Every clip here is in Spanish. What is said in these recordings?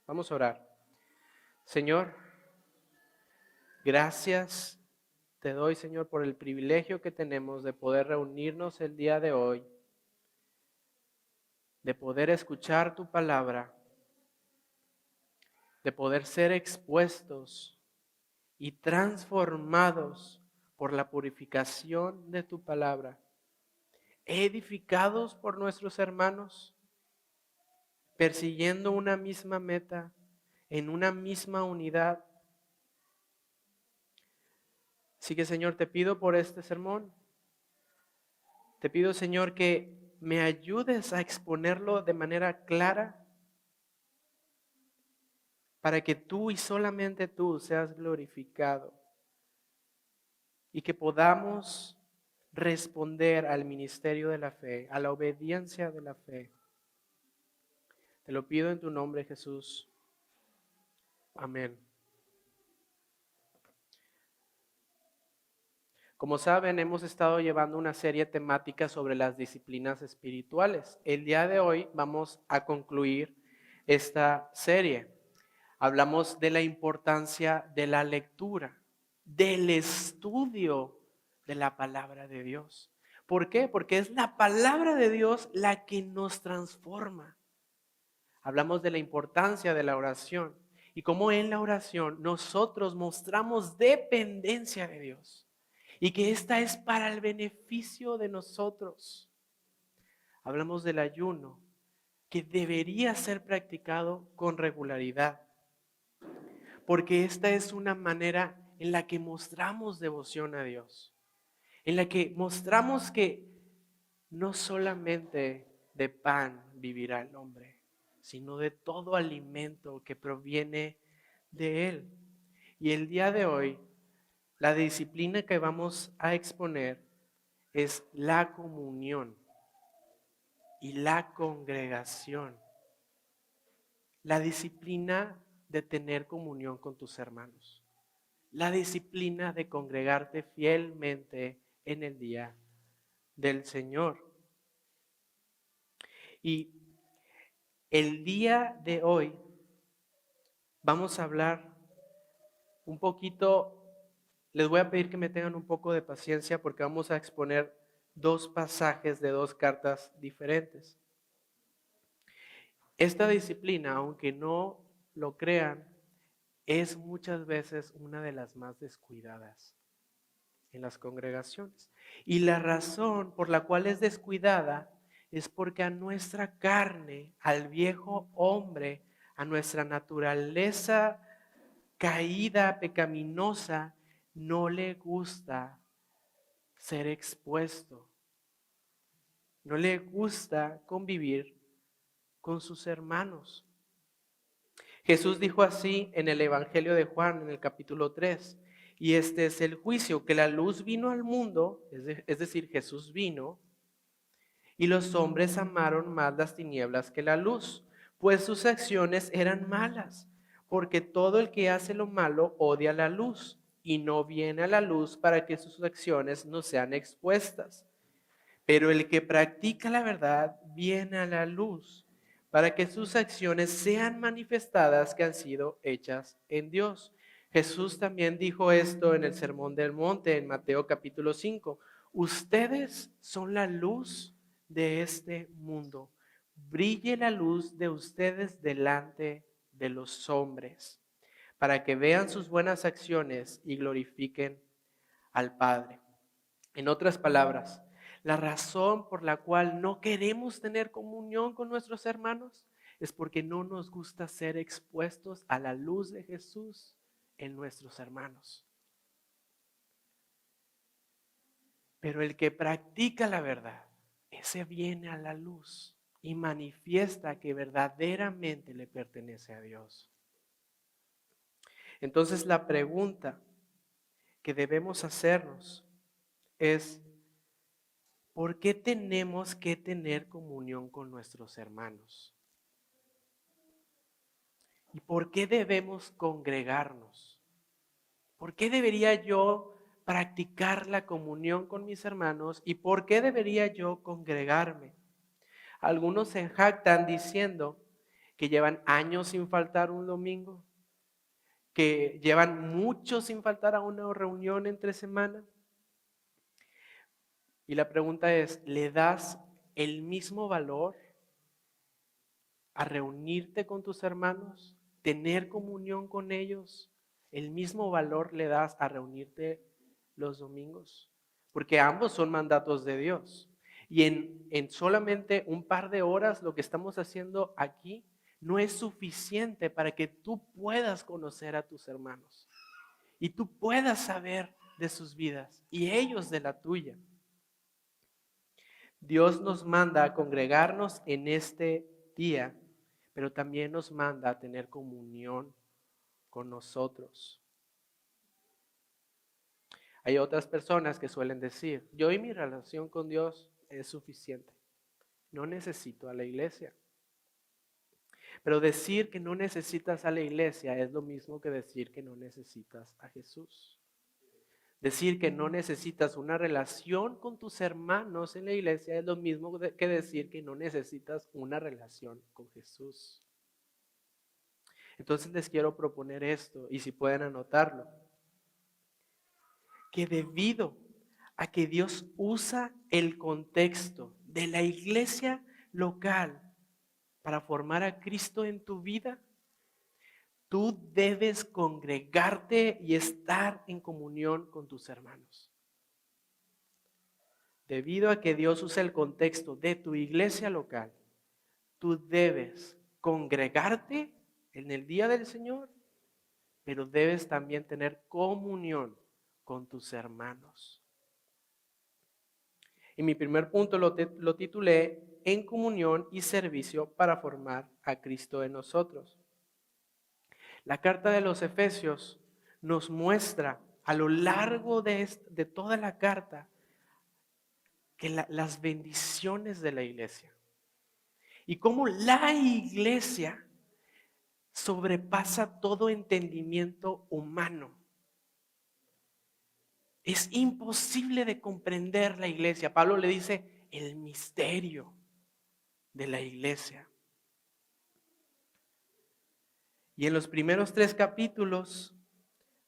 Vamos a orar. Señor, gracias te doy, Señor, por el privilegio que tenemos de poder reunirnos el día de hoy, de poder escuchar tu palabra, de poder ser expuestos y transformados por la purificación de tu palabra, edificados por nuestros hermanos, persiguiendo una misma meta, en una misma unidad. Así que, Señor, te pido por este sermón. Te pido, Señor, que me ayudes a exponerlo de manera clara para que tú y solamente tú seas glorificado y que podamos responder al ministerio de la fe, a la obediencia de la fe. Te lo pido en tu nombre, Jesús. Amén. Como saben, hemos estado llevando una serie temática sobre las disciplinas espirituales. El día de hoy vamos a concluir esta serie. Hablamos de la importancia de la lectura, del estudio de la palabra de Dios. ¿Por qué? Porque es la palabra de Dios la que nos transforma. Hablamos de la importancia de la oración y cómo en la oración nosotros mostramos dependencia de Dios y que esta es para el beneficio de nosotros. Hablamos del ayuno que debería ser practicado con regularidad, porque esta es una manera en la que mostramos devoción a Dios, en la que mostramos que no solamente de pan vivirá el hombre, sino de todo alimento que proviene de Él. Y el día de hoy, la disciplina que vamos a exponer es la comunión y la congregación. La disciplina de tener comunión con tus hermanos. La disciplina de congregarte fielmente en el día del Señor. Y el día de hoy vamos a hablar un poquito, les voy a pedir que me tengan un poco de paciencia porque vamos a exponer dos pasajes de dos cartas diferentes. Esta disciplina, aunque no lo crean, es muchas veces una de las más descuidadas en las congregaciones. Y la razón por la cual es descuidada es porque a nuestra carne, al viejo hombre, a nuestra naturaleza caída, pecaminosa, no le gusta ser expuesto. No le gusta convivir con sus hermanos. Jesús dijo así en el Evangelio de Juan, en el capítulo 3, y este es el juicio, que la luz vino al mundo, es decir, Jesús vino, y los hombres amaron más las tinieblas que la luz, pues sus acciones eran malas, porque todo el que hace lo malo odia la luz, y no viene a la luz para que sus acciones no sean expuestas. Pero el que practica la verdad viene a la luz, para que sus acciones sean manifestadas que han sido hechas en Dios. Jesús también dijo esto en el Sermón del Monte, en Mateo capítulo 5. Ustedes son la luz de este mundo. Brille la luz de ustedes delante de los hombres, para que vean sus buenas acciones y glorifiquen al Padre. En otras palabras, la razón por la cual no queremos tener comunión con nuestros hermanos es porque no nos gusta ser expuestos a la luz de Jesús en nuestros hermanos. Pero el que practica la verdad, ese viene a la luz y manifiesta que verdaderamente le pertenece a Dios. Entonces la pregunta que debemos hacernos es: ¿por qué tenemos que tener comunión con nuestros hermanos? ¿Y por qué debemos congregarnos? ¿Por qué debería yo practicar la comunión con mis hermanos? ¿Y por qué debería yo congregarme? Algunos se jactan diciendo que llevan años sin faltar un domingo, que llevan mucho sin faltar a una reunión entre semana. Y la pregunta es, ¿le das el mismo valor a reunirte con tus hermanos, tener comunión con ellos? ¿El mismo valor le das a reunirte los domingos? Porque ambos son mandatos de Dios. Y en solamente un par de horas lo que estamos haciendo aquí no es suficiente para que tú puedas conocer a tus hermanos y tú puedas saber de sus vidas y ellos de la tuya. Dios nos manda a congregarnos en este día, pero también nos manda a tener comunión con nosotros. Hay otras personas que suelen decir, yo y mi relación con Dios es suficiente, no necesito a la iglesia. Pero decir que no necesitas a la iglesia es lo mismo que decir que no necesitas a Jesús. Decir que no necesitas una relación con tus hermanos en la iglesia es lo mismo que decir que no necesitas una relación con Jesús. Entonces les quiero proponer esto, y si pueden anotarlo, que debido a que Dios usa el contexto de la iglesia local para formar a Cristo en tu vida, tú debes congregarte y estar en comunión con tus hermanos. Debido a que Dios usa el contexto de tu iglesia local, tú debes congregarte en el día del Señor, pero debes también tener comunión con tus hermanos. Y mi primer punto lo titulé En comunión y servicio para formar a Cristo en nosotros. La carta de los Efesios nos muestra a lo largo de toda la carta que las bendiciones de la iglesia y cómo la iglesia sobrepasa todo entendimiento humano. Es imposible de comprender la iglesia. Pablo le dice el misterio de la iglesia. Y en los primeros 3 capítulos,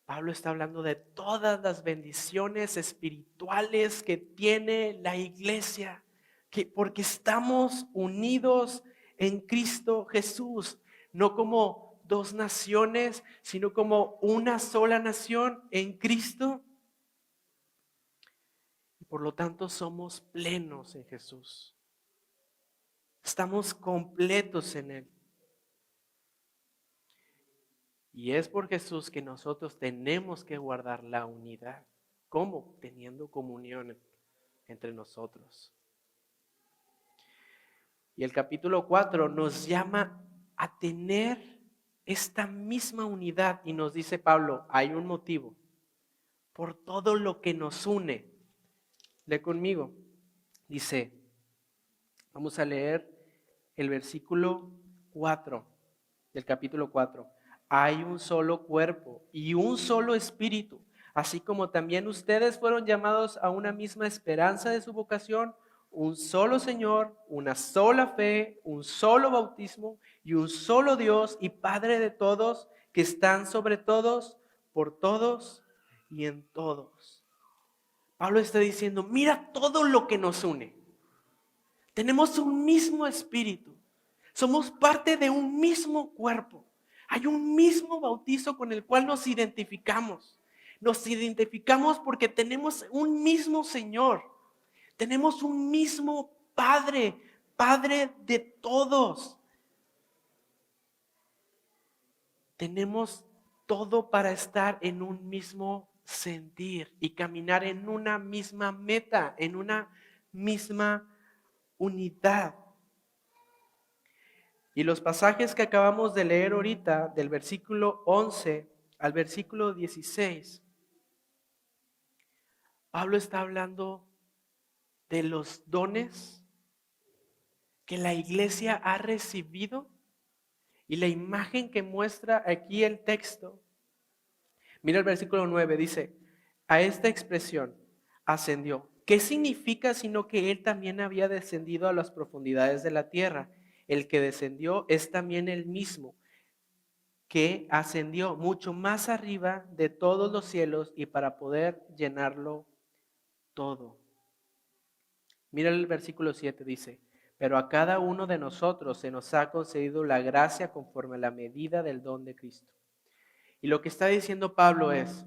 Pablo está hablando de todas las bendiciones espirituales que tiene la iglesia, porque estamos unidos en Cristo Jesús, no como 2 naciones, sino como una sola nación en Cristo. Y por lo tanto somos plenos en Jesús. Estamos completos en Él. Y es por Jesús que nosotros tenemos que guardar la unidad. ¿Cómo? Teniendo comunión entre nosotros. Y el capítulo 4 nos llama a tener esta misma unidad y nos dice Pablo, hay un motivo por todo lo que nos une. Lee conmigo. Dice, vamos a leer el versículo 4 del capítulo 4. Hay un solo cuerpo y un solo espíritu, así como también ustedes fueron llamados a una misma esperanza de su vocación, un solo Señor, una sola fe, un solo bautismo y un solo Dios y Padre de todos, que están sobre todos, por todos y en todos. Pablo está diciendo, mira todo lo que nos une. Tenemos un mismo espíritu, somos parte de un mismo cuerpo. Hay un mismo bautizo con el cual nos identificamos. Nos identificamos porque tenemos un mismo Señor. Tenemos un mismo Padre, Padre de todos. Tenemos todo para estar en un mismo sentir y caminar en una misma meta, en una misma unidad. Y los pasajes que acabamos de leer ahorita, del versículo 11 al versículo 16, Pablo está hablando de los dones que la iglesia ha recibido y la imagen que muestra aquí el texto. Mira el versículo 9, dice, a esta expresión, ascendió. ¿Qué significa sino que él también había descendido a las profundidades de la tierra? el que descendió es también el mismo que ascendió mucho más arriba de todos los cielos y para poder llenarlo todo. Mira el versículo 7, dice, pero a cada uno de nosotros se nos ha concedido la gracia conforme a la medida del don de Cristo. Y lo que está diciendo Pablo es,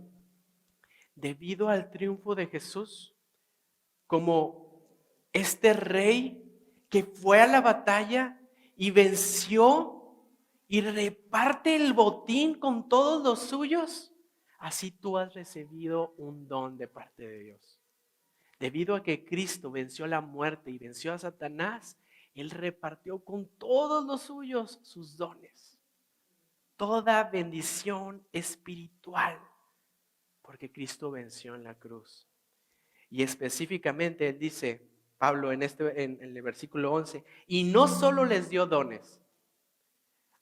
debido al triunfo de Jesús, como este rey que fue a la batalla y venció y reparte el botín con todos los suyos, así tú has recibido un don de parte de Dios. Debido a que Cristo venció la muerte y venció a Satanás, Él repartió con todos los suyos sus dones. Toda bendición espiritual, porque Cristo venció en la cruz. Y específicamente Él dice, Pablo en el versículo 11, y no solo les dio dones,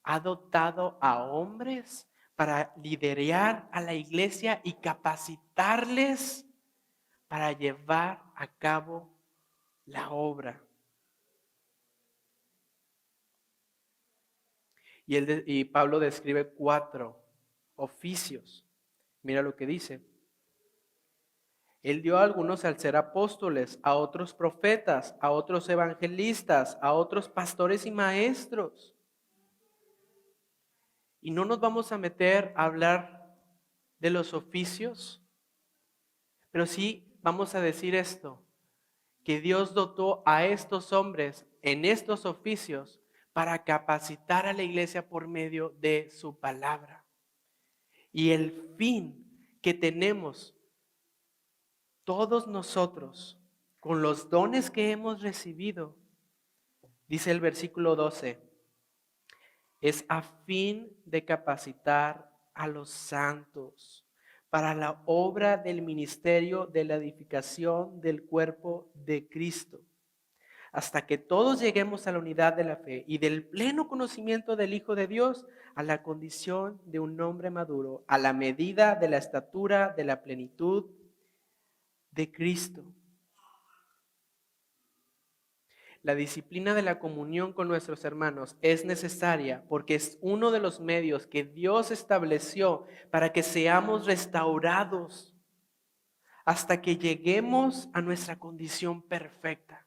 ha dotado a hombres para liderar a la iglesia y capacitarles para llevar a cabo la obra. Y Pablo describe 4 oficios. Mira lo que dice. Él dio a algunos al ser apóstoles, a otros profetas, a otros evangelistas, a otros pastores y maestros. Y no nos vamos a meter a hablar de los oficios, pero sí vamos a decir esto, que Dios dotó a estos hombres en estos oficios para capacitar a la iglesia por medio de su palabra. Y el fin que tenemos todos nosotros con los dones que hemos recibido, dice el versículo 12, es a fin de capacitar a los santos para la obra del ministerio de la edificación del cuerpo de Cristo, hasta que todos lleguemos a la unidad de la fe y del pleno conocimiento del Hijo de Dios, a la condición de un hombre maduro, a la medida de la estatura de la plenitud de Cristo. La disciplina de la comunión con nuestros hermanos es necesaria porque es uno de los medios que Dios estableció para que seamos restaurados hasta que lleguemos a nuestra condición perfecta.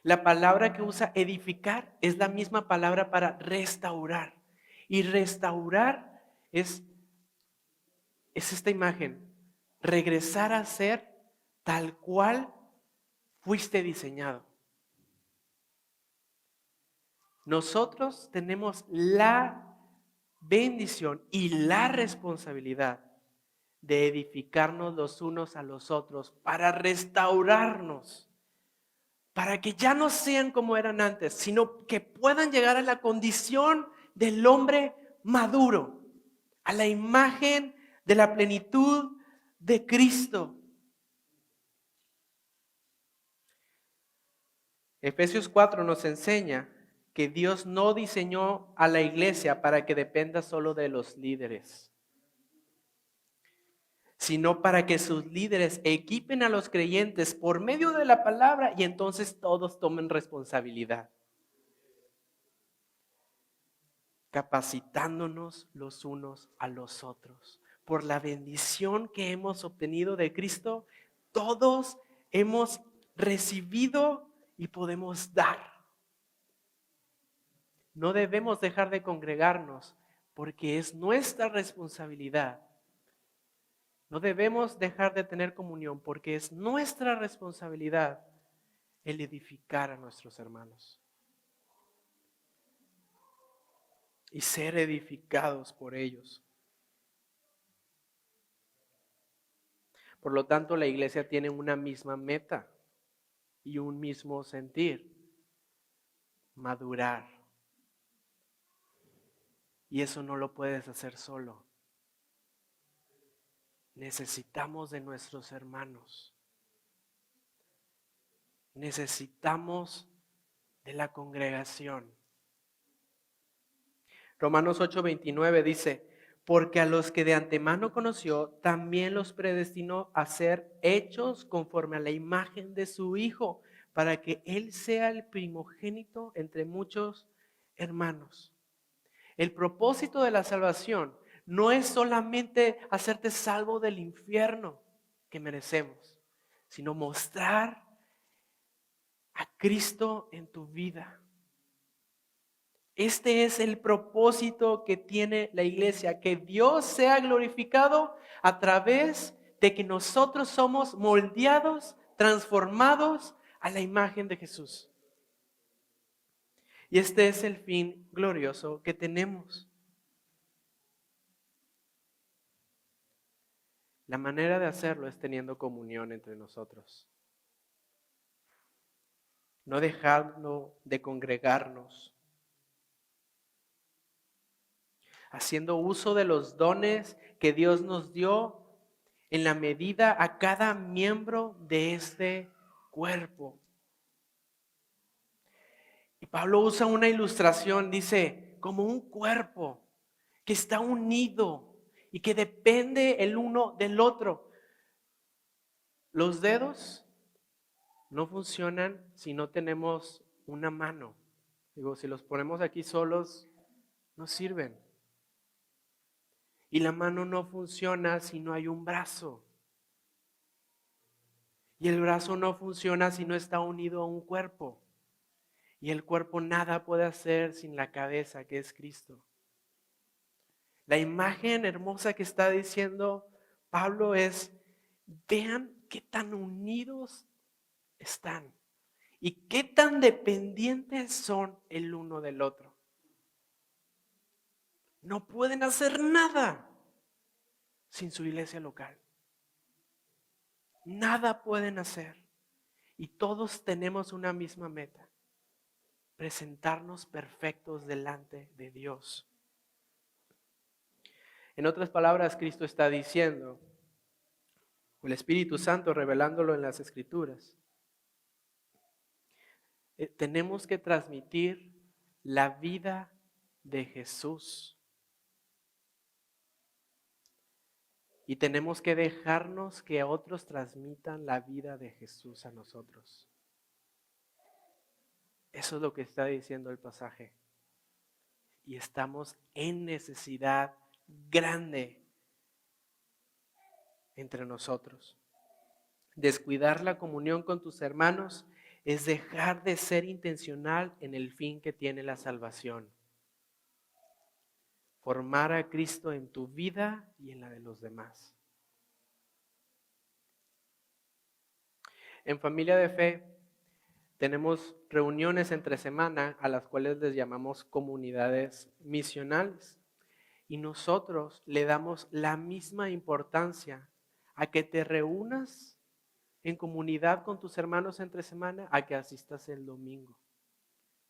La palabra que usa edificar es la misma palabra para restaurar. Y restaurar es esta imagen, regresar a ser tal cual fuiste diseñado. Nosotros tenemos la bendición y la responsabilidad de edificarnos los unos a los otros para restaurarnos, para que ya no sean como eran antes, sino que puedan llegar a la condición del hombre maduro, a la imagen de la plenitud de Cristo. Efesios 4 nos enseña que Dios no diseñó a la iglesia para que dependa solo de los líderes, sino para que sus líderes equipen a los creyentes por medio de la palabra y entonces todos tomen responsabilidad, capacitándonos los unos a los otros. Por la bendición que hemos obtenido de Cristo, todos hemos recibido y podemos dar. No debemos dejar de congregarnos porque es nuestra responsabilidad. No debemos dejar de tener comunión porque es nuestra responsabilidad el edificar a nuestros hermanos y ser edificados por ellos. Por lo tanto, la iglesia tiene una misma meta y un mismo sentir: madurar. Y eso no lo puedes hacer solo. Necesitamos de nuestros hermanos. Necesitamos de la congregación. Romanos 8:29 dice: porque a los que de antemano conoció, también los predestinó a ser hechos conforme a la imagen de su Hijo, para que Él sea el primogénito entre muchos hermanos. El propósito de la salvación no es solamente hacerte salvo del infierno que merecemos, sino mostrar a Cristo en tu vida. Este es el propósito que tiene la iglesia, que Dios sea glorificado a través de que nosotros somos moldeados, transformados a la imagen de Jesús. Y este es el fin glorioso que tenemos. La manera de hacerlo es teniendo comunión entre nosotros. No dejando de congregarnos. Haciendo uso de los dones que Dios nos dio en la medida a cada miembro de este cuerpo. Y Pablo usa una ilustración, dice, como un cuerpo que está unido y que depende el uno del otro. Los dedos no funcionan si no tenemos una mano. Digo, si los ponemos aquí solos, no sirven. Y la mano no funciona si no hay un brazo. Y el brazo no funciona si no está unido a un cuerpo. Y el cuerpo nada puede hacer sin la cabeza, que es Cristo. La imagen hermosa que está diciendo Pablo es, vean qué tan unidos están y qué tan dependientes son el uno del otro. No pueden hacer nada sin su iglesia local. Nada pueden hacer. Y todos tenemos una misma meta: presentarnos perfectos delante de Dios. En otras palabras, Cristo está diciendo, o el Espíritu Santo revelándolo en las Escrituras, tenemos que transmitir la vida de Jesús. Y tenemos que dejarnos que otros transmitan la vida de Jesús a nosotros. Eso es lo que está diciendo el pasaje. Y estamos en necesidad grande entre nosotros. Descuidar la comunión con tus hermanos es dejar de ser intencional en el fin que tiene la salvación. Formar a Cristo en tu vida y en la de los demás. En Familia de Fe tenemos reuniones entre semana a las cuales les llamamos comunidades misionales. Y nosotros le damos la misma importancia a que te reúnas en comunidad con tus hermanos entre semana a que asistas el domingo.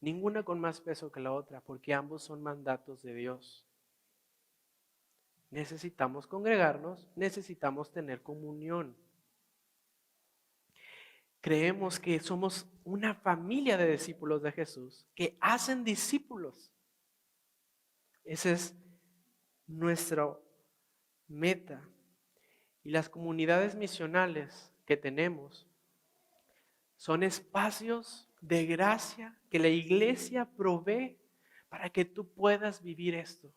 Ninguna con más peso que la otra, porque ambos son mandatos de Dios. Necesitamos congregarnos, necesitamos tener comunión. Creemos que somos una familia de discípulos de Jesús que hacen discípulos. Esa es nuestra meta. Y las comunidades misionales que tenemos son espacios de gracia que la iglesia provee para que tú puedas vivir esto.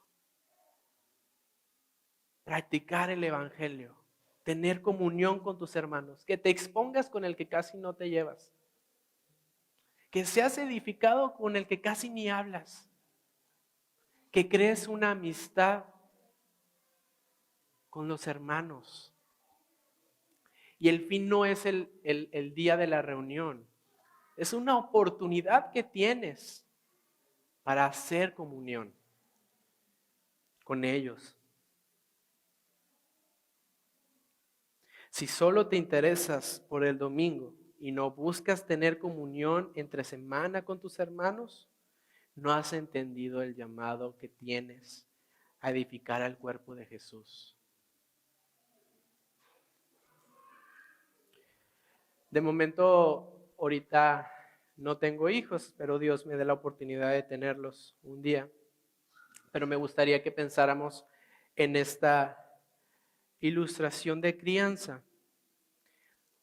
Practicar el evangelio, tener comunión con tus hermanos, que te expongas con el que casi no te llevas, que seas edificado con el que casi ni hablas, que crees una amistad con los hermanos. Y el fin no es el día de la reunión, es una oportunidad que tienes para hacer comunión con ellos. Si solo te interesas por el domingo y no buscas tener comunión entre semana con tus hermanos, no has entendido el llamado que tienes a edificar al cuerpo de Jesús. De momento, ahorita no tengo hijos, pero Dios me dé la oportunidad de tenerlos un día. Pero me gustaría que pensáramos en esta ilustración de crianza.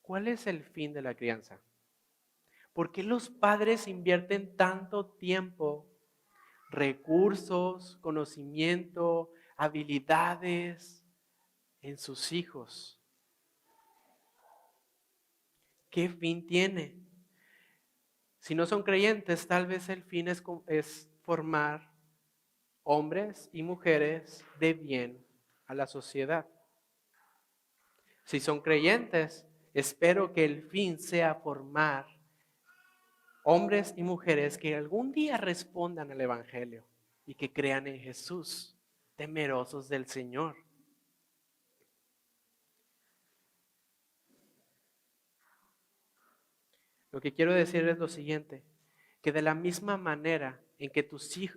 ¿Cuál es el fin de la crianza? ¿Por qué los padres invierten tanto tiempo, recursos, conocimiento, habilidades en sus hijos? ¿Qué fin tiene? Si no son creyentes, tal vez el fin es formar hombres y mujeres de bien a la sociedad. Si son creyentes, espero que el fin sea formar hombres y mujeres que algún día respondan al Evangelio y que crean en Jesús, temerosos del Señor. Lo que quiero decir es lo siguiente, que de la misma manera en que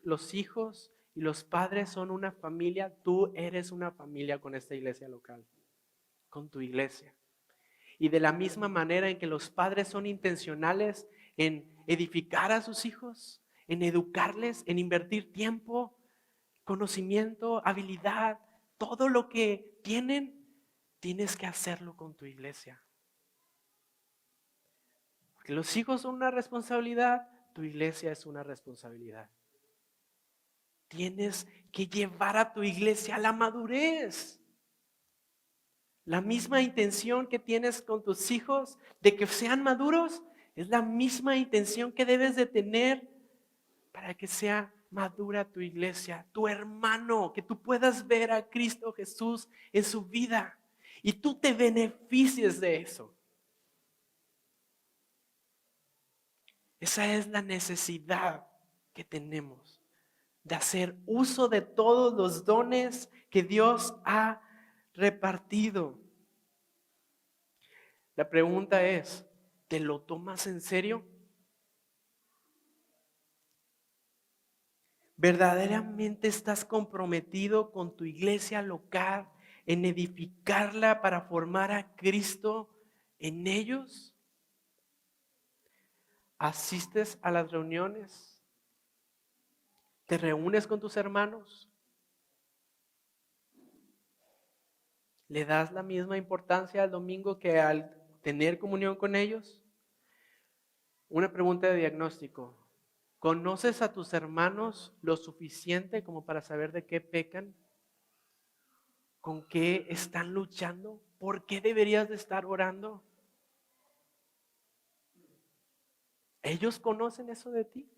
los hijos y los padres son una familia, tú eres una familia con esta iglesia local, con tu iglesia. Y de la misma manera en que los padres son intencionales en edificar a sus hijos, en educarles, en invertir tiempo, conocimiento, habilidad, todo lo que tienen, tienes que hacerlo con tu iglesia. Porque los hijos son una responsabilidad, tu iglesia es una responsabilidad. Tienes que llevar a tu iglesia a la madurez. La misma intención que tienes con tus hijos de que sean maduros es la misma intención que debes de tener para que sea madura tu iglesia, tu hermano, que tú puedas ver a Cristo Jesús en su vida y tú te beneficies de eso. Esa es la necesidad que tenemos de hacer uso de todos los dones que Dios ha repartido. La pregunta es, ¿te lo tomas en serio? ¿Verdaderamente estás comprometido con tu iglesia local en edificarla para formar a Cristo en ellos? ¿Asistes a las reuniones? ¿Te reúnes con tus hermanos? ¿Le das la misma importancia al domingo que al tener comunión con ellos? Una pregunta de diagnóstico. ¿Conoces a tus hermanos lo suficiente como para saber de qué pecan? ¿Con qué están luchando? ¿Por qué deberías de estar orando? ¿Ellos conocen eso de ti?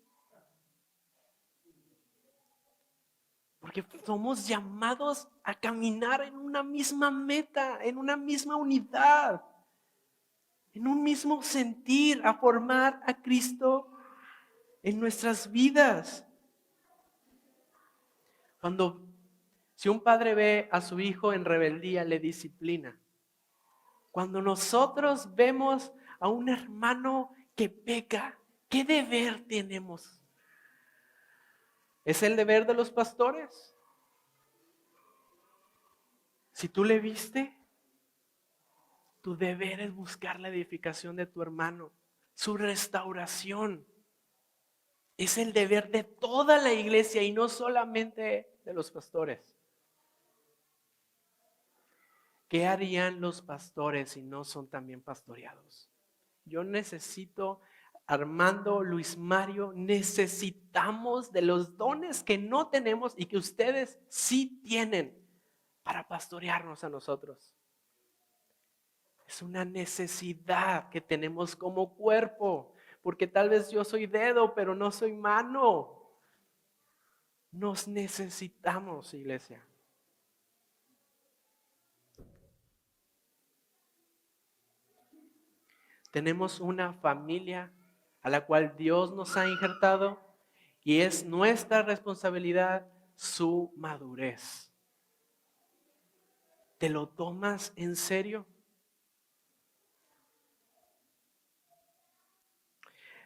Porque somos llamados a caminar en una misma meta, en una misma unidad, en un mismo sentir, a formar a Cristo en nuestras vidas. Si un padre ve a su hijo en rebeldía, le disciplina. Cuando nosotros vemos a un hermano que peca, ¿qué deber tenemos? ¿Es el deber de los pastores? Si tú le viste, tu deber es buscar la edificación de tu hermano, su restauración. Es el deber de toda la iglesia y no solamente de los pastores. ¿Qué harían los pastores si no son también pastoreados? Yo necesito, Armando, Luis Mario, necesitamos de los dones que no tenemos y que ustedes sí tienen para pastorearnos a nosotros. Es una necesidad que tenemos como cuerpo, porque tal vez yo soy dedo, pero no soy mano. Nos necesitamos, iglesia. Tenemos una familia a la cual Dios nos ha injertado y es nuestra responsabilidad su madurez. ¿Te lo tomas en serio?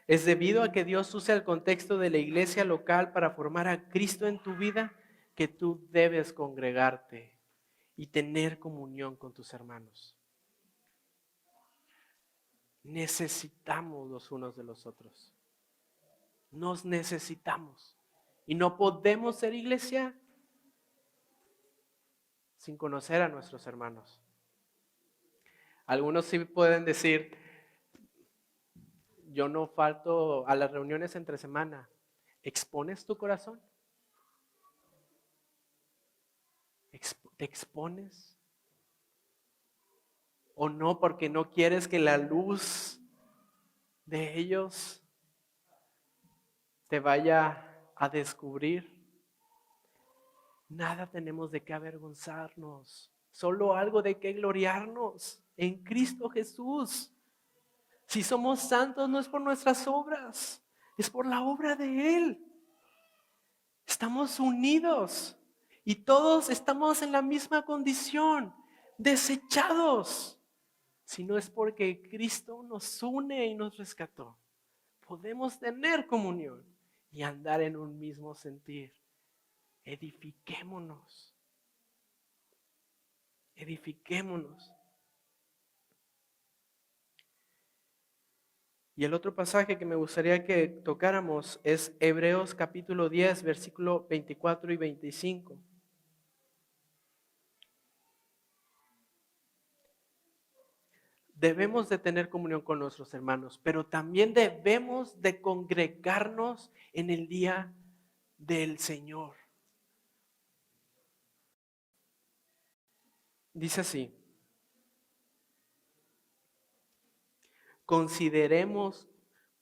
¿Es debido a que Dios use el contexto de la iglesia local para formar a Cristo en tu vida que tú debes congregarte y tener comunión con tus hermanos? Necesitamos los unos de los otros. Nos necesitamos. Y no podemos ser iglesia sin conocer a nuestros hermanos. Algunos sí pueden decir, yo no falto a las reuniones entre semana. ¿Expones tu corazón? ¿Te expones? ¿O no porque no quieres que la luz de ellos te vaya a descubrir? Nada tenemos de qué avergonzarnos, solo algo de qué gloriarnos en Cristo Jesús. Si somos santos no es por nuestras obras, es por la obra de Él. Estamos unidos y todos estamos en la misma condición, desechados. Si no es porque Cristo nos une y nos rescató, podemos tener comunión y andar en un mismo sentir. Edifiquémonos. Edifiquémonos. Y el otro pasaje que me gustaría que tocáramos es Hebreos capítulo 10, versículo 24 y 25. Debemos de tener comunión con nuestros hermanos, pero también debemos de congregarnos en el día del Señor. Dice así: consideremos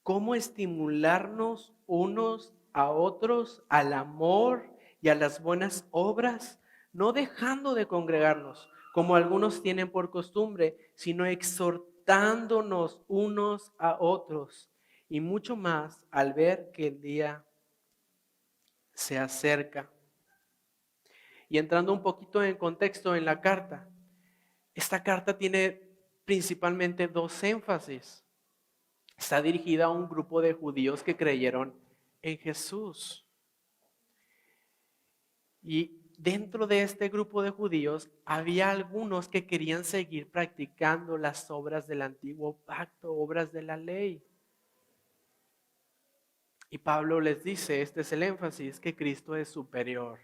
cómo estimularnos unos a otros al amor y a las buenas obras, no dejando de congregarnos, como algunos tienen por costumbre, sino exhortándonos unos a otros, y mucho más al ver que el día se acerca. Y entrando un poquito en contexto en la carta, esta carta tiene principalmente dos énfasis. Está dirigida a un grupo de judíos que creyeron en Jesús. Y dentro de este grupo de judíos había algunos que querían seguir practicando las obras del antiguo pacto, obras de la ley. Y Pablo les dice, este es el énfasis, que Cristo es superior.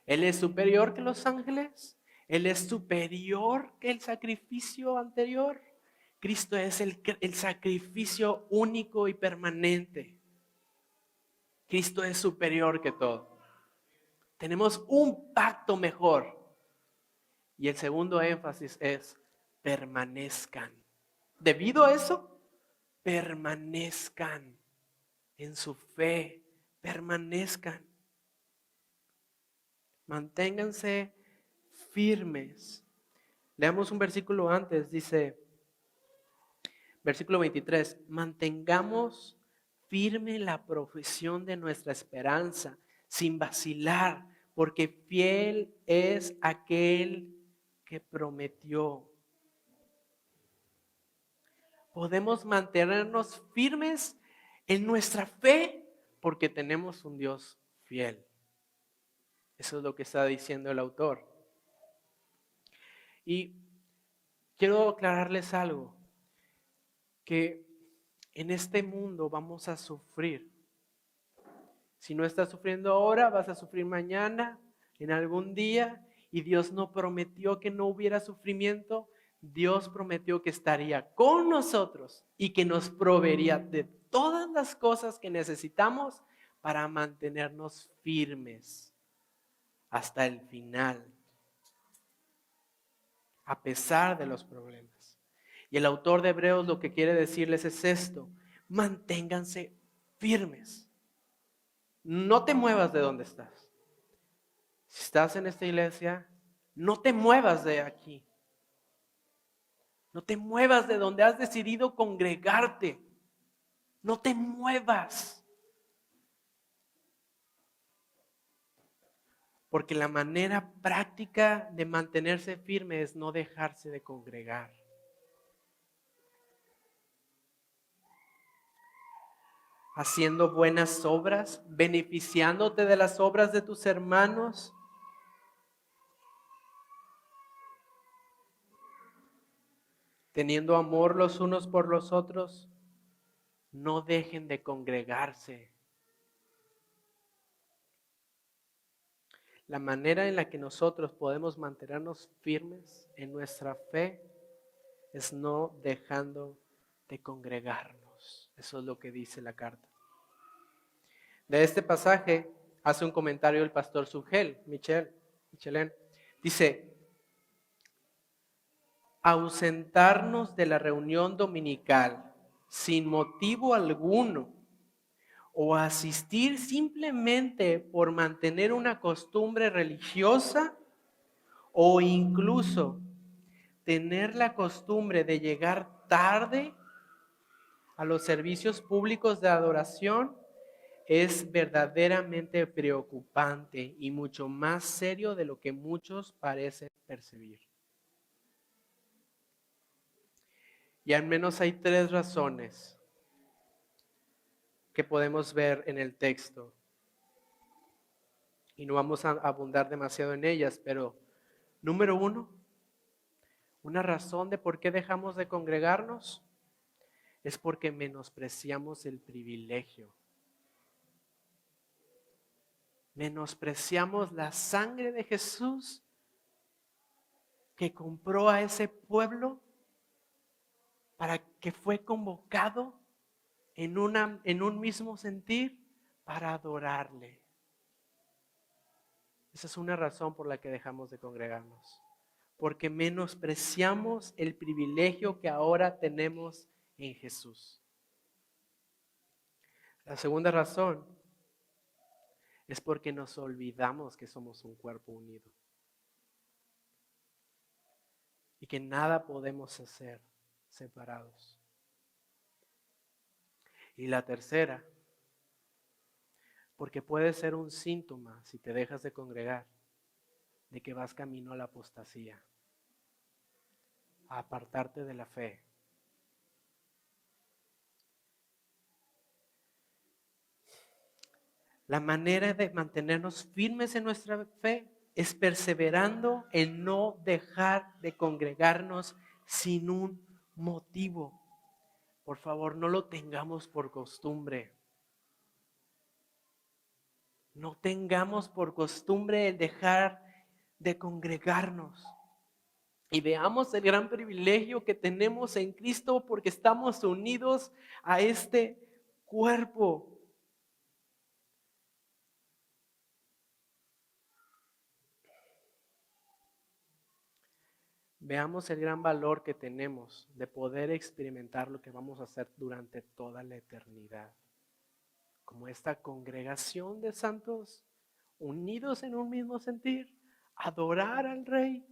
Él es superior que los ángeles. Él es superior que el sacrificio anterior. Cristo es el sacrificio único y permanente. Cristo es superior que todo. Tenemos un pacto mejor. Y el segundo énfasis es permanezcan. Debido a eso, permanezcan en su fe. Permanezcan. Manténganse firmes. Leamos un versículo antes, dice, versículo 23, mantengamos firme la profesión de nuestra esperanza, sin vacilar, porque fiel es aquel que prometió. Podemos mantenernos firmes en nuestra fe porque tenemos un Dios fiel. Eso es lo que está diciendo el autor. Y quiero aclararles algo, que en este mundo vamos a sufrir. Si no estás sufriendo ahora, vas a sufrir mañana, en algún día, y Dios no prometió que no hubiera sufrimiento. Dios prometió que estaría con nosotros y que nos proveería de todas las cosas que necesitamos para mantenernos firmes hasta el final, a pesar de los problemas. Y el autor de Hebreos lo que quiere decirles es esto: manténganse firmes. No te muevas de donde estás. Si estás en esta iglesia, no te muevas de aquí. No te muevas de donde has decidido congregarte. No te muevas. Porque la manera práctica de mantenerse firme es no dejarse de congregar. Haciendo buenas obras, beneficiándote de las obras de tus hermanos. Teniendo amor los unos por los otros. No dejen de congregarse. La manera en la que nosotros podemos mantenernos firmes en nuestra fe es no dejando de congregarnos. Eso es lo que dice la carta. De este pasaje hace un comentario el pastor Michelén. Dice, ausentarnos de la reunión dominical sin motivo alguno o asistir simplemente por mantener una costumbre religiosa o incluso tener la costumbre de llegar tarde a los servicios públicos de adoración es verdaderamente preocupante y mucho más serio de lo que muchos parecen percibir. Y al menos hay 3 razones que podemos ver en el texto. Y no vamos a abundar demasiado en ellas, pero número 1, una razón de por qué dejamos de congregarnos es porque menospreciamos el privilegio. Menospreciamos la sangre de Jesús que compró a ese pueblo para que fue convocado en un mismo sentir para adorarle. Esa es una razón por la que dejamos de congregarnos. Porque menospreciamos el privilegio que ahora tenemos en Jesús. La segunda razón es porque nos olvidamos que somos un cuerpo unido y que nada podemos hacer separados. Y la tercera, porque puede ser un síntoma, si te dejas de congregar, de que vas camino a la apostasía, a apartarte de la fe. La manera de mantenernos firmes en nuestra fe es perseverando en no dejar de congregarnos sin un motivo. Por favor, no lo tengamos por costumbre. No tengamos por costumbre el dejar de congregarnos. Y veamos el gran privilegio que tenemos en Cristo porque estamos unidos a este cuerpo. Veamos el gran valor que tenemos de poder experimentar lo que vamos a hacer durante toda la eternidad. Como esta congregación de santos unidos en un mismo sentir, adorar al Rey.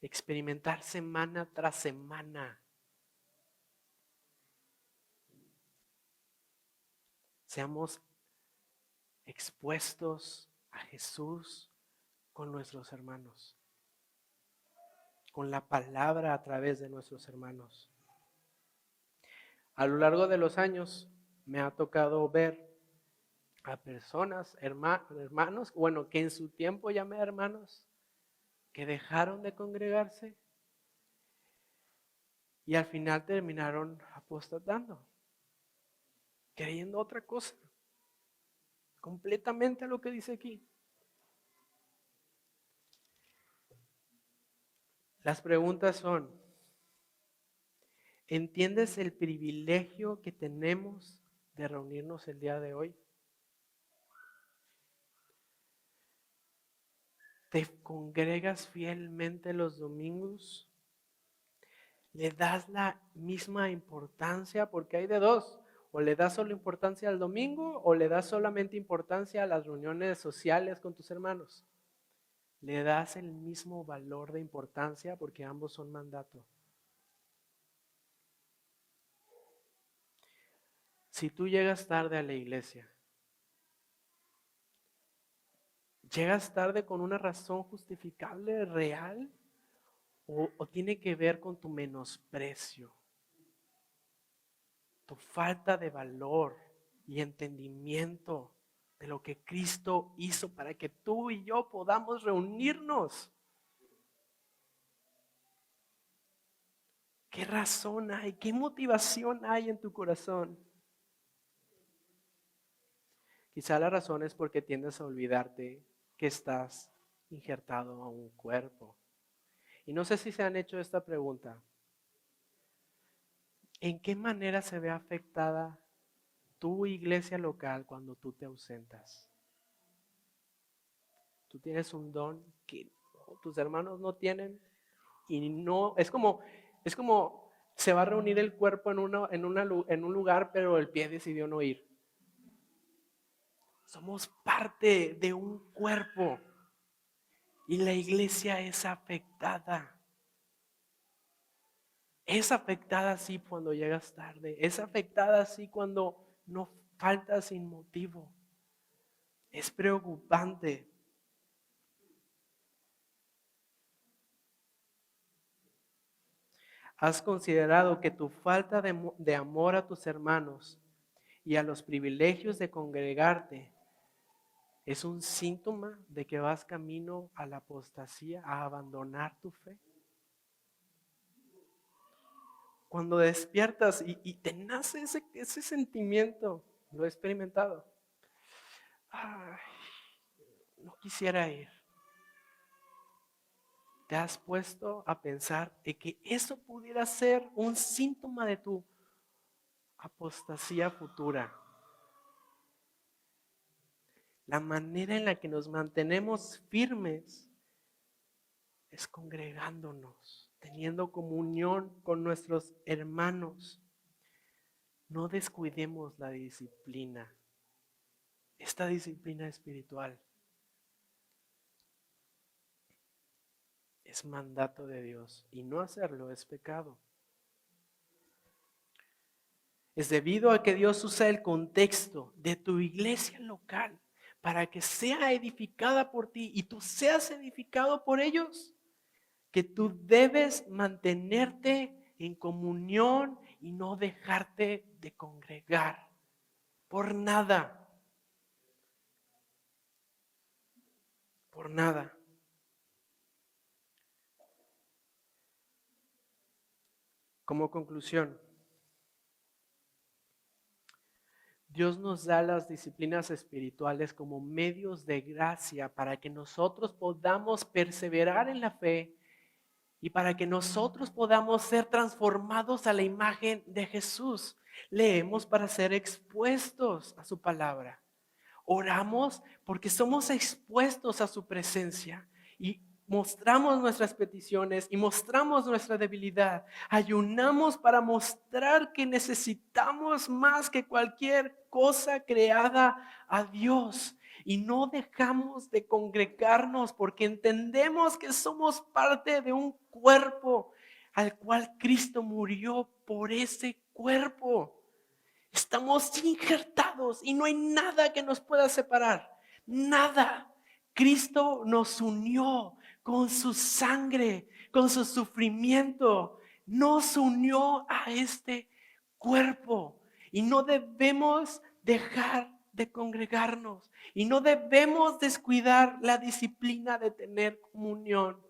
Experimentar semana tras semana. Seamos expuestos a Jesús con nuestros hermanos, con la palabra a través de nuestros hermanos. A lo largo de los años me ha tocado ver a personas, hermanos, bueno, que en su tiempo llamé hermanos, que dejaron de congregarse y al final terminaron apostatando, creyendo otra cosa, completamente lo que dice aquí. Las preguntas son, ¿entiendes el privilegio que tenemos de reunirnos el día de hoy? ¿Te congregas fielmente los domingos? ¿Le das la misma importancia? Porque hay de dos. O le das solo importancia al domingo o le das solamente importancia a las reuniones sociales con tus hermanos. Le das el mismo valor de importancia porque ambos son mandato. Si tú llegas tarde a la iglesia, ¿llegas tarde con una razón justificable, real? ¿O tiene que ver con tu menosprecio? Tu falta de valor y entendimiento de lo que Cristo hizo para que tú y yo podamos reunirnos. ¿Qué razón hay? ¿Qué motivación hay en tu corazón? Quizá la razón es porque tiendes a olvidarte que estás injertado a un cuerpo Y no sé si se han hecho esta pregunta. ¿En qué manera se ve afectada tu iglesia local cuando tú te ausentas? Tú tienes un don que tus hermanos no tienen y no, es como se va a reunir el cuerpo en un lugar, pero el pie decidió no ir. Somos parte de un cuerpo y la iglesia es afectada. Es afectada sí cuando llegas tarde, es afectada sí cuando no faltas sin motivo. Es preocupante. ¿Has considerado que tu falta de amor a tus hermanos y a los privilegios de congregarte es un síntoma de que vas camino a la apostasía, a abandonar tu fe? Cuando despiertas y te nace ese sentimiento, lo he experimentado. Ay, no quisiera ir. ¿Te has puesto a pensar de que eso pudiera ser un síntoma de tu apostasía futura? La manera en la que nos mantenemos firmes es congregándonos, teniendo comunión con nuestros hermanos. No descuidemos la disciplina, esta disciplina espiritual. Es mandato de Dios y no hacerlo es pecado. Es debido a que Dios usa el contexto de tu iglesia local para que sea edificada por ti y tú seas edificado por ellos, que tú debes mantenerte en comunión y no dejarte de congregar por nada. Por nada. Como conclusión, Dios nos da las disciplinas espirituales como medios de gracia para que nosotros podamos perseverar en la fe y para que nosotros podamos ser transformados a la imagen de Jesús. Leemos para ser expuestos a su palabra. Oramos porque somos expuestos a su presencia y mostramos nuestras peticiones y mostramos nuestra debilidad. Ayunamos para mostrar que necesitamos más que cualquier cosa creada a Dios. Y no dejamos de congregarnos porque entendemos que somos parte de un cuerpo al cual Cristo murió por ese cuerpo. Estamos injertados y no hay nada que nos pueda separar. Nada. Cristo nos unió con su sangre, con su sufrimiento. Nos unió a este cuerpo. Y no debemos dejar de congregarnos. Y no debemos descuidar la disciplina de tener comunión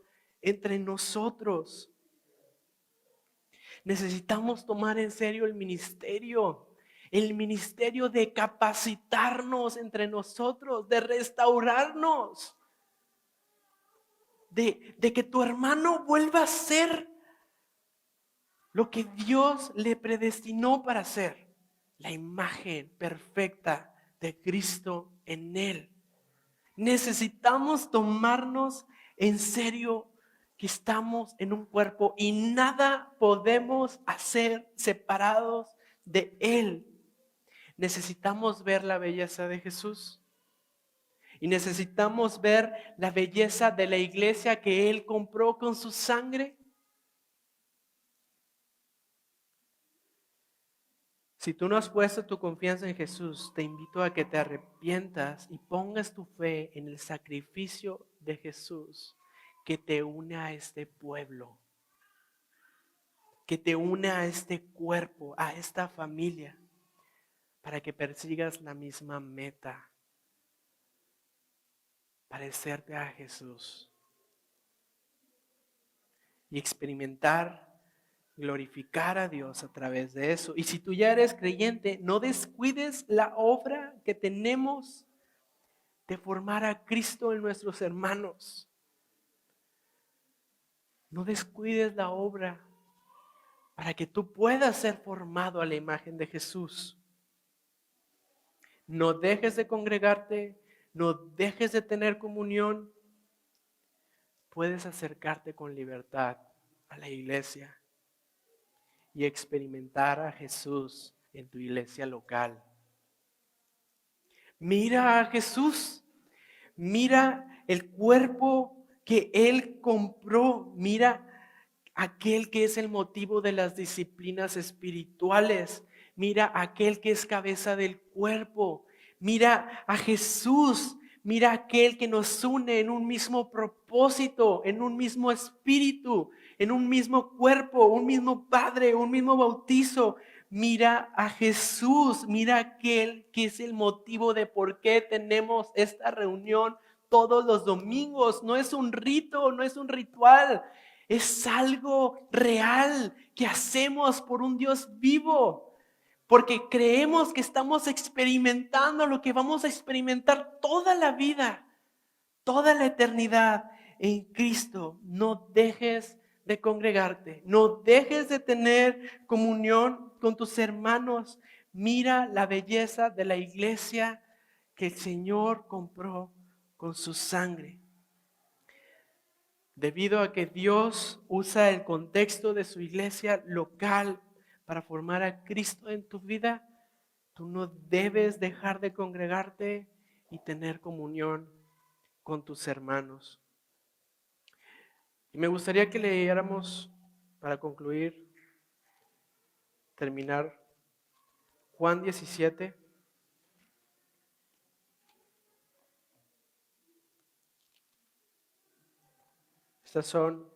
entre nosotros. Necesitamos tomar en serio el ministerio de capacitarnos entre nosotros, de restaurarnos, de que tu hermano vuelva a ser lo que Dios le predestinó para ser, la imagen perfecta de Cristo en él. Necesitamos tomarnos en serio que estamos en un cuerpo y nada podemos hacer separados de él. Necesitamos ver la belleza de Jesús y necesitamos ver la belleza de la iglesia que él compró con su sangre. Si tú no has puesto tu confianza en Jesús, te invito a que te arrepientas y pongas tu fe en el sacrificio de Jesús que te une a este pueblo, que te une a este cuerpo, a esta familia, para que persigas la misma meta, parecerte a Jesús y experimentar, glorificar a Dios a través de eso. Y si tú ya eres creyente, no descuides la obra que tenemos de formar a Cristo en nuestros hermanos. No descuides la obra para que tú puedas ser formado a la imagen de Jesús. No dejes de congregarte, no dejes de tener comunión. Puedes acercarte con libertad a la iglesia y experimentar a Jesús en tu iglesia local. Mira a Jesús, mira el cuerpo que Él compró, mira aquel que es el motivo de las disciplinas espirituales, mira aquel que es cabeza del cuerpo, mira a Jesús, mira aquel que nos une en un mismo propósito, en un mismo espíritu, en un mismo cuerpo, un mismo Padre, un mismo bautizo. Mira a Jesús, mira aquel que es el motivo de por qué tenemos esta reunión todos los domingos. No es un rito, no es un ritual, es algo real que hacemos por un Dios vivo, porque creemos que estamos experimentando lo que vamos a experimentar toda la vida, toda la eternidad en Cristo. No dejes de congregarte, no dejes de tener comunión con tus hermanos. Mira la belleza de la iglesia que el Señor compró con su sangre. Debido a que Dios usa el contexto de su iglesia local para formar a Cristo en tu vida, tú no debes dejar de congregarte y tener comunión con tus hermanos. Y me gustaría que leyéramos, para concluir, terminar, Juan 17. Estas son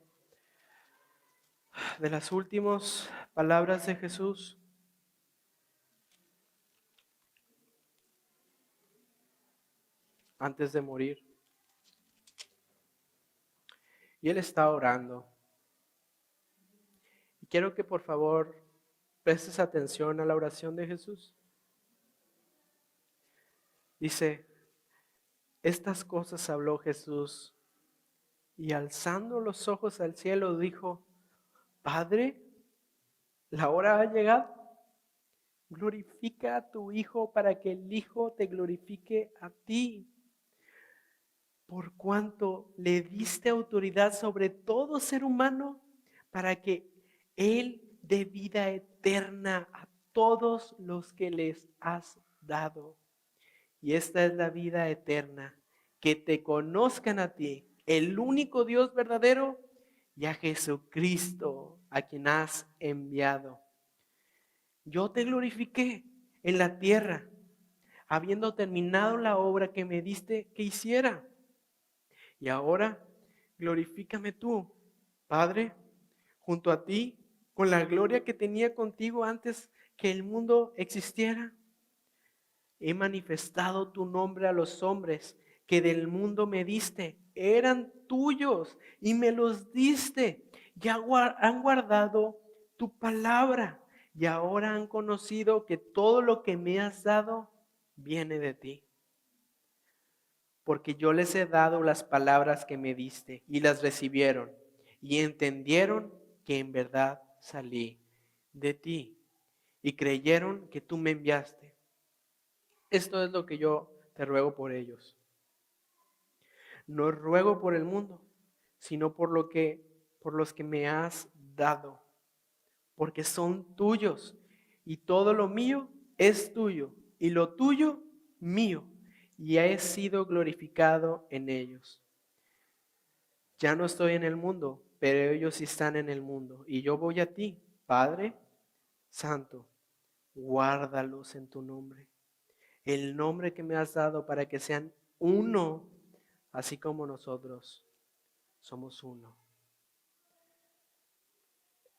de las últimas palabras de Jesús. Antes de morir. Y Él está orando. Y quiero que por favor prestes atención a la oración de Jesús. Dice, estas cosas habló Jesús y alzando los ojos al cielo dijo, Padre, la hora ha llegado. Glorifica a tu Hijo para que el Hijo te glorifique a ti. Por cuanto le diste autoridad sobre todo ser humano para que Él dé vida eterna a todos los que les has dado. Y esta es la vida eterna, que te conozcan a ti, el único Dios verdadero, y a Jesucristo, a quien has enviado. Yo te glorifiqué en la tierra, habiendo terminado la obra que me diste que hiciera. Y ahora glorifícame tú, Padre, junto a ti, con la gloria que tenía contigo antes que el mundo existiera. He manifestado tu nombre a los hombres que del mundo me diste. Eran tuyos y me los diste. Ya han guardado tu palabra y ahora han conocido que todo lo que me has dado viene de ti. Porque yo les he dado las palabras que me diste y las recibieron y entendieron que en verdad salí de ti y creyeron que tú me enviaste. Esto es lo que yo te ruego por ellos. No ruego por el mundo, sino por los que me has dado, porque son tuyos y todo lo mío es tuyo y lo tuyo mío, y he sido glorificado en ellos. Ya no estoy en el mundo, pero ellos sí están en el mundo, y yo voy a ti, Padre Santo, guárdalos en tu nombre, el nombre que me has dado para que sean uno, así como nosotros somos uno.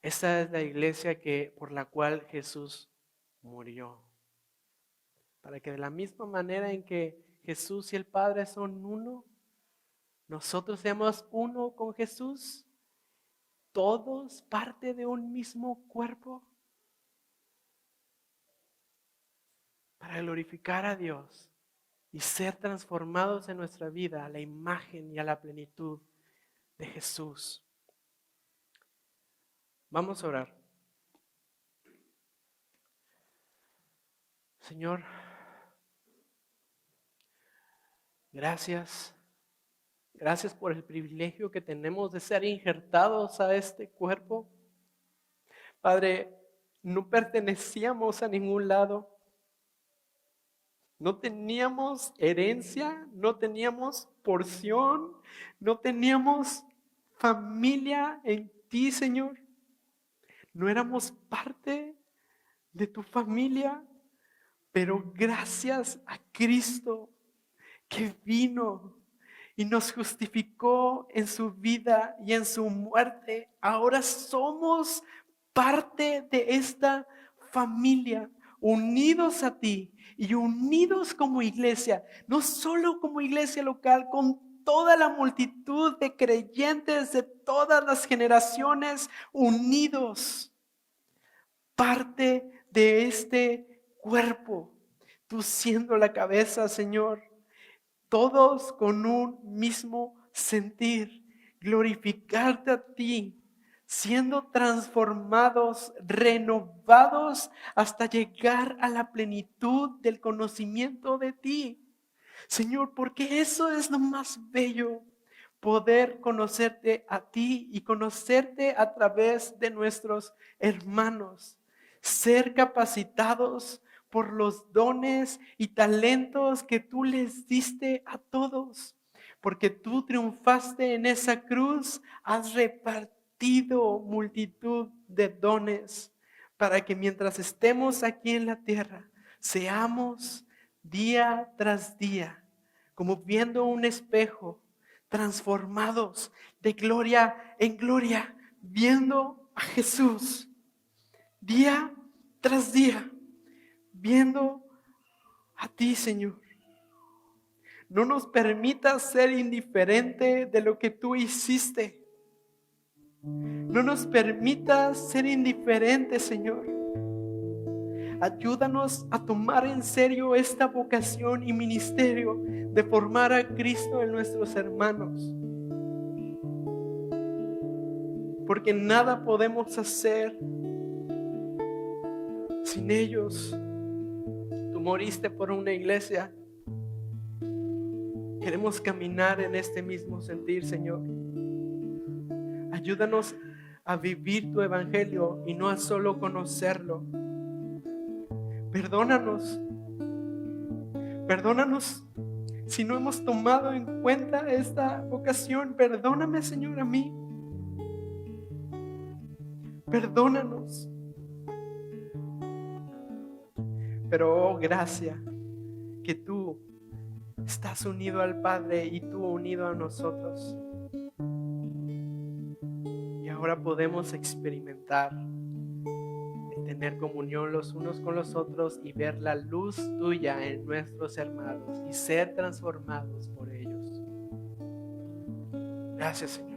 Esa es la iglesia por la cual Jesús murió. Para que de la misma manera en que Jesús y el Padre son uno, nosotros seamos uno con Jesús, todos parte de un mismo cuerpo, para glorificar a Dios y ser transformados en nuestra vida a la imagen y a la plenitud de Jesús. Vamos a orar. Señor, gracias. Gracias por el privilegio que tenemos de ser injertados a este cuerpo. Padre, no pertenecíamos a ningún lado. No teníamos herencia, no teníamos porción, no teníamos familia en ti, Señor. No éramos parte de tu familia, pero gracias a Cristo que vino y nos justificó en su vida y en su muerte, ahora somos parte de esta familia, unidos a ti y unidos como iglesia, no solo como iglesia local, con toda la multitud de creyentes de todas las generaciones, unidos, parte de este cuerpo, tú siendo la cabeza, Señor. Todos con un mismo sentir, glorificarte a ti, siendo transformados, renovados hasta llegar a la plenitud del conocimiento de ti. Señor, porque eso es lo más bello, poder conocerte a ti y conocerte a través de nuestros hermanos, ser capacitados por los dones y talentos que tú les diste a todos, porque tú triunfaste en esa cruz, has repartido multitud de dones para que mientras estemos aquí en la tierra, seamos día tras día, como viendo un espejo, transformados de gloria en gloria, viendo a Jesús día tras día, viendo a ti, Señor. No nos permitas ser indiferente de lo que tú hiciste. No nos permitas ser indiferentes, Señor. Ayúdanos a tomar en serio esta vocación y ministerio de formar a Cristo en nuestros hermanos. Porque nada podemos hacer sin ellos. Tú moriste por una iglesia. Queremos caminar en este mismo sentir, Señor. Ayúdanos a vivir tu evangelio y no a solo conocerlo. Perdónanos si no hemos tomado en cuenta esta vocación. Perdóname, Señor, a mí. Perdónanos. Pero, oh, gracia, que tú estás unido al Padre y tú unido a nosotros. Y ahora podemos experimentar tener comunión los unos con los otros y ver la luz tuya en nuestros hermanos y ser transformados por ellos. Gracias, Señor.